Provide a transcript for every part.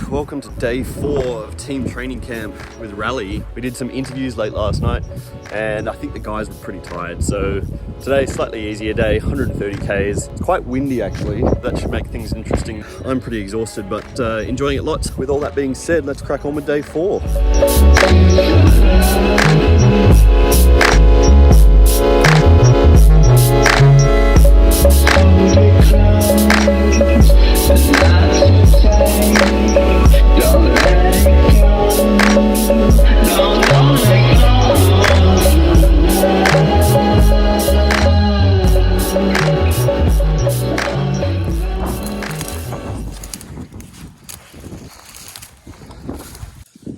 welcome to day 4 of team training camp with Rally. We did some interviews late last night and I think the guys were pretty tired, so today slightly easier day, 130 Ks. It's quite windy actually, that should make things interesting. I'm pretty exhausted but enjoying it lots. With all that being said, let's crack on with day 4.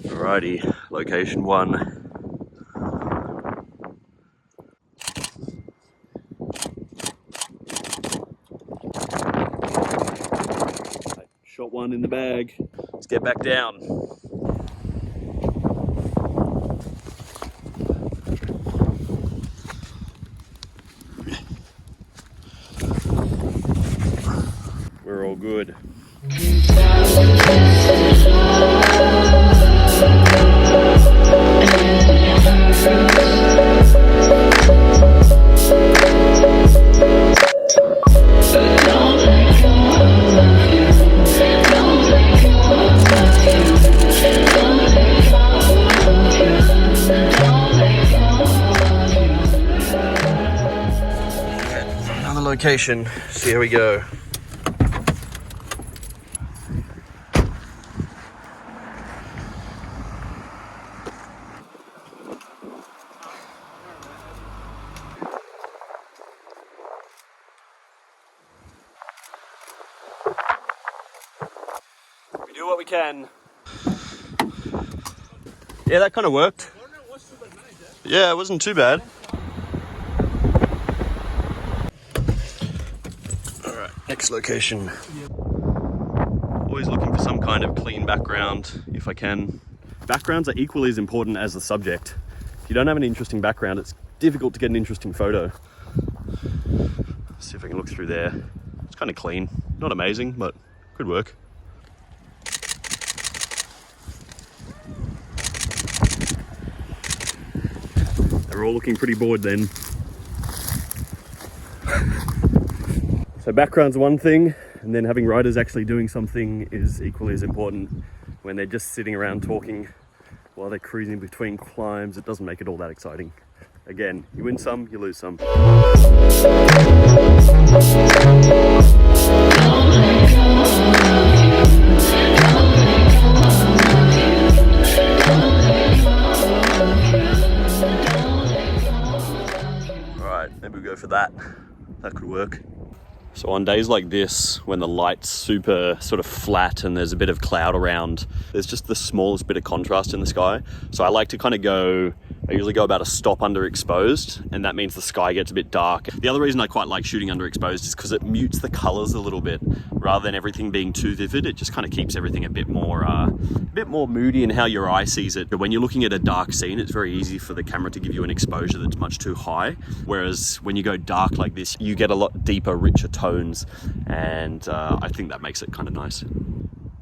Alrighty, location 1. Shot 1 in the bag. Let's get back down. We're all good. Another location, so here we go. We do what we can. Yeah, that kind of worked. Yeah, it wasn't too bad. Alright, next location. Always looking for some kind of clean background if I can. Backgrounds are equally as important as the subject. If you don't have an interesting background, it's difficult to get an interesting photo. Let's see if I can look through there. It's kind of clean. Not amazing, but could work. They're all looking pretty bored then. So background's one thing, and then having riders actually doing something is equally as important. When they're just sitting around talking while they're cruising between climbs, it doesn't make it all that exciting. Again, you win some, you lose some. Maybe we go for that. That could work. So on days like this, when the light's super sort of flat and there's a bit of cloud around, there's just the smallest bit of contrast in the sky. So I like to kind of go, I usually go about a stop underexposed, and that means the sky gets a bit dark. The other reason I quite like shooting underexposed is because it mutes the colors a little bit. Rather than everything being too vivid, it just kind of keeps everything a bit more moody in how your eye sees it. But when you're looking at a dark scene, it's very easy for the camera to give you an exposure that's much too high. Whereas when you go dark like this, you get a lot deeper, richer tones, and I think that makes it kind of nice.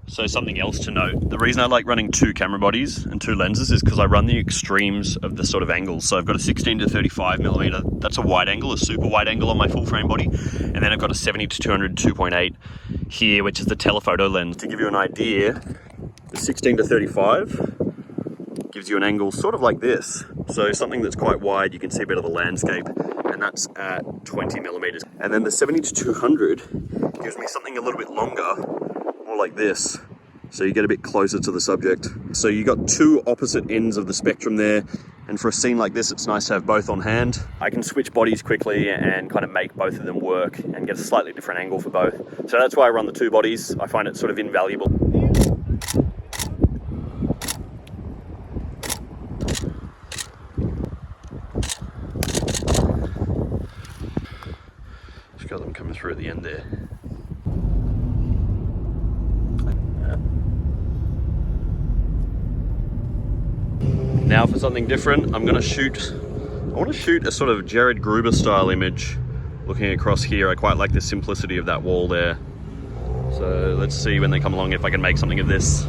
So something else to note, the reason I like running 2 camera bodies and 2 lenses is because I run the extremes of the sort of angles. So I've got a 16 to 35 millimeter, that's a wide angle, a super wide angle on my full frame body. And then I've got a 70 to 200 2.8 here, which is the telephoto lens. To give you an idea, the 16 to 35 gives you an angle sort of like this. So something that's quite wide, you can see a bit of the landscape, and that's at 20 millimeters. And then the 70 to 200 gives me something a little bit longer, more like this. So you get a bit closer to the subject. So you got 2 opposite ends of the spectrum there. And for a scene like this, it's nice to have both on hand. I can switch bodies quickly and kind of make both of them work and get a slightly different angle for both. So that's why I run the 2 bodies. I find it sort of invaluable. Just got them coming through at the end there. Now for something different, I want to shoot a sort of Jared Gruber style image. Looking across here, I quite like the simplicity of that wall there. So let's see when they come along if I can make something of this.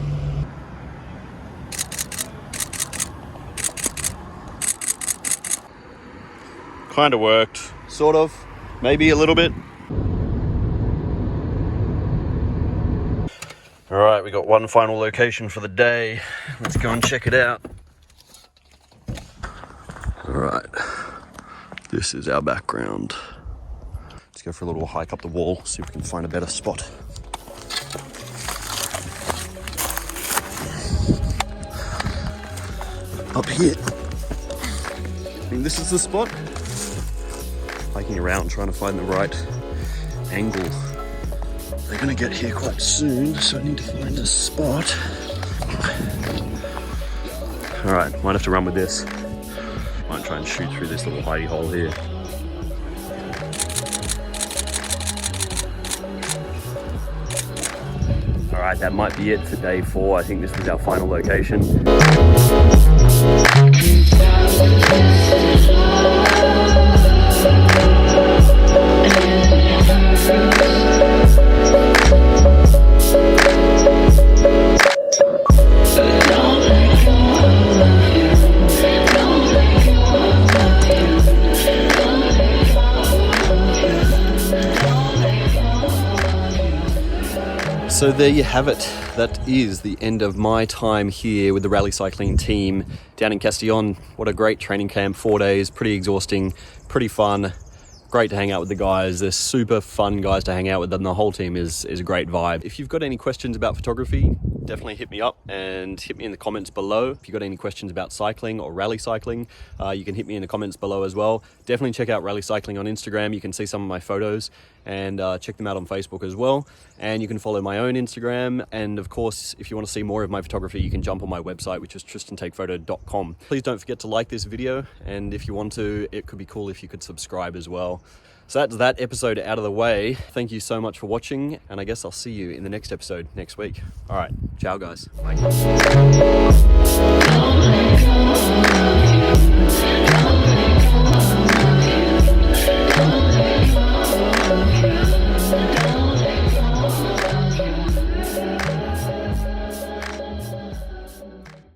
Kind of worked, sort of, maybe a little bit. All right, we got one final location for the day. Let's go and check it out. All right, this is our background. Let's go for a little hike up the wall, see if we can find a better spot. Up here. I think this is the spot. Hiking around, trying to find the right angle. They're gonna get here quite soon, so I need to find a spot. All right, might have to run with this. Might try and shoot through this little hidey hole here. All right, that might be it for day 4. I think this was our final location. So there you have it. That is the end of my time here with the rally cycling team down in Castillon. What a great training camp, 4 days, pretty exhausting, pretty fun. Great to hang out with the guys. They're super fun guys to hang out with, and the whole team is a great vibe. If you've got any questions about photography, definitely hit me up and hit me in the comments below. If you've got any questions about cycling or rally cycling, you can hit me in the comments below as well. Definitely check out Rally Cycling on Instagram. You can see some of my photos, and check them out on Facebook as well. And you can follow my own Instagram. And of course, if you want to see more of my photography, you can jump on my website, which is tristantakephoto.com. Please don't forget to like this video. And if you want to, it could be cool if you could subscribe as well. So that's that episode out of the way. Thank you so much for watching, and I guess I'll see you in the next episode next week. All right, ciao guys. Bye.